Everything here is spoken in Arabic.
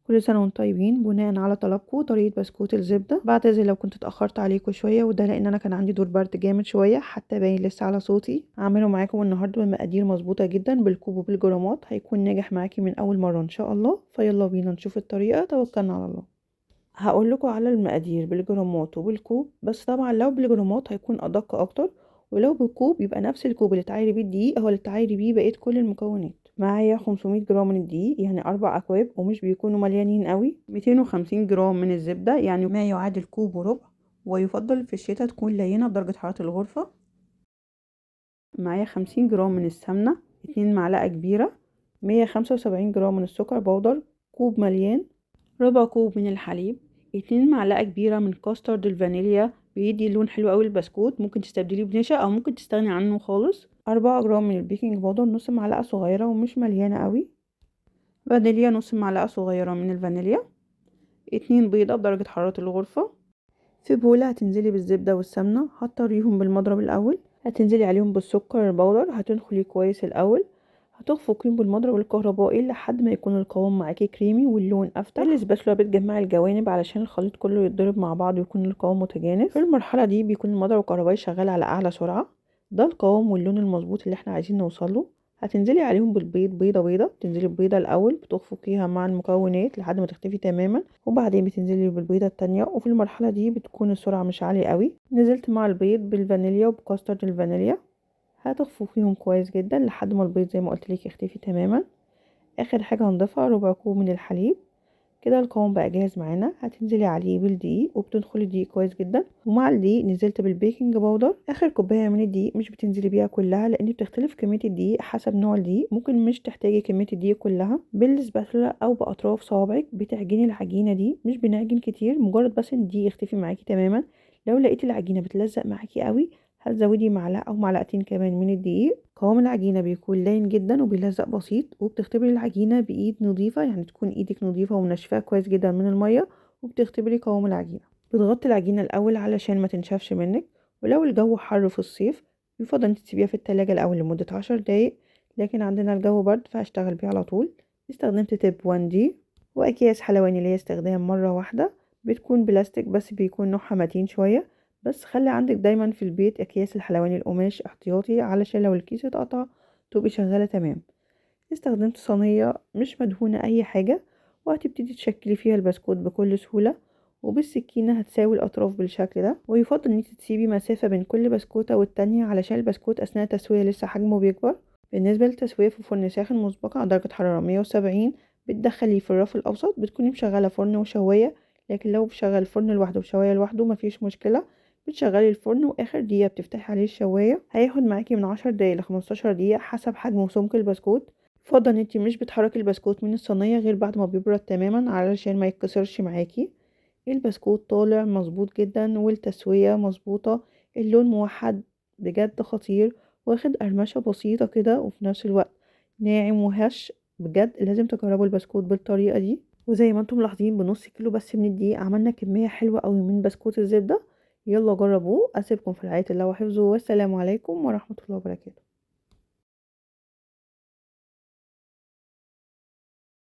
كل سنة وانتم طيبين. بناء على طلبكم طريقة بسكوت الزبدة. بعتذر لو كنت اتأخرت عليكم شوية، وده لان انا كان عندي دور برد جامد شوية حتى باين لسه على صوتي. هعمله معاكم النهاردة بمقادير مظبوطة جدا بالكوب وبالجرامات، هيكون ناجح معاكي من اول مرة ان شاء الله. فيلا بينا نشوف الطريقة، توكلنا على الله. هقول لكم على المقادير بالجرامات وبالكوب، بس طبعا لو بالجرامات هيكون ادق اكتر، ولو بالكوب يبقى نفس الكوب اللي تعايري بيه الدقيق هو اللي تعايري بيه بقيه كل المكونات. معايا 500 جرام من الدقيق يعني 4 اكواب ومش بيكونوا مليانين قوي. 250 جرام من الزبده يعني ما يعادل كوب وربع، ويفضل في الشتاء تكون لينه بدرجه حراره الغرفه. معايا 50 جرام من السمنه، 2 معلقه كبيره. 175 جرام من السكر بودر كوب مليان. ربع كوب من الحليب. 2 معلقة كبيرة من كاسترد الفانيليا، بيدي لون حلو قوي للبسكوت، ممكن تستبدليه بنشا او ممكن تستغني عنه خالص. 4 جرام من البيكنج باودر، نص معلقة صغيرة ومش مليانة قوي. فانيليا، نص معلقة صغيرة من الفانيليا. 2 بيضة بدرجة حرارة الغرفة. في بولة هتنزلي بالزبدة والسمنة، هتطريهم بالمضرب الأول. هتنزلي عليهم بالسكر البودر، هتنخلي كويس الأول. هتخفقيهم بالمضرب الكهربائي لحد ما يكون القوام معاكي كريمي واللون افتح. الاسباتشوله بتجمعي الجوانب علشان الخليط كله يتضرب مع بعض ويكون القوام متجانس. في المرحله دي بيكون المضرب الكهربائي شغال على اعلى سرعه. ده القوام واللون المظبوط اللي احنا عايزين نوصله. هتنزلي عليهم بالبيض، بيضه بيضه. تنزلي ببيضه الاول، بتخفقيها مع المكونات لحد ما تختفي تماما، وبعدين بتنزلي بالبيضه التانية. وفي المرحله دي بتكون السرعه مش عاليه قوي. نزلت مع البيض بالفانيليا وبكاسترد الفانيليا. هتخفقيهم كويس جدا لحد ما البيض زي ما قلت لك يختفي تماما. اخر حاجه هنضيفها ربع كوب من الحليب. كده القوام بقى جاهز معانا. هتنزلي عليه بالدقيق وبتدخلي الدقيق كويس جدا، ومع الدقيق نزلت بالبيكنج باودر. اخر كوبايه من الدقيق مش بتنزلي بيها كلها لان بتختلف كميه الدقيق حسب نوع الدقيق، ممكن مش تحتاجي كميه الدقيق كلها. بالسباتولا او باطراف صوابعك بتعجني العجينه دي، مش بنعجن كتير، مجرد بس ان الدقيق يختفي معاكي تماما. لو لقيتي العجينه بتلزق معاكي قوي هتزودي معلقه او معلقتين كمان من الدقيق. قوام العجينه بيكون لاين جدا وبيلزق بسيط، وبتختبري العجينه بايد نظيفه، يعني تكون ايدك نظيفه ومنشفاها كويس جدا من الميه، وبتختبري قوام العجينه. بتغطي العجينه الاول علشان ما تنشفش منك. ولو الجو حر في الصيف يفضل انت تسيبيها في التلاجة الاول لمده 10 دقايق، لكن عندنا الجو برد فهشتغل بيه على طول. استخدمت تيب 1 دي واكياس حلواني ليا استخدام مره واحده. بتكون بلاستيك بس بيكون نوعها متين شويه، بس خلي عندك دايما في البيت اكياس الحلواني القماش احتياطي علشان لو الكيس اتقطع تبقي شغاله تمام. استخدمت صينيه مش مدهونه اي حاجه، وهتبتدي تشكلي فيها البسكوت بكل سهوله. وبالسكينه هتساوي الاطراف بالشكل ده، ويفضل ان انت تسيبي مسافه بين كل بسكوته والتانية علشان البسكوت اثناء التسويه لسه حجمه بيكبر. بالنسبه للتسويه في فرن ساخن مسبقا على درجه حراره 170، بتدخليه في الرف الاوسط. بتكوني مشغله فرن وشوايه، لكن لو بشغل الفرن لوحده وشوايه لوحده مفيش مشكله. بتشغلي الفرن واخر دقيقه بتفتحي عليه الشوايه. هياخد معاكي من 10 دقايق ل 15 دقيقه حسب حجم وسمك البسكوت. يفضل ان انتي مش بتحركي البسكوت من الصينيه غير بعد ما بيبرد تماما علشان ما يتكسرش معاكي. البسكوت طالع مظبوط جدا والتسويه مظبوطه. اللون موحد بجد خطير، واخد قرمشه بسيطه كده وفي نفس الوقت ناعم وهش. بجد لازم تجربوا البسكوت بالطريقه دي. وزي ما انتم ملاحظين بنص كيلو بس من الدقيق عملنا كميه حلوه قوي من بسكوت الزبده. يلا جربوه. اسيبكم في رعايه الله وحفظه، والسلام عليكم ورحمه الله وبركاته.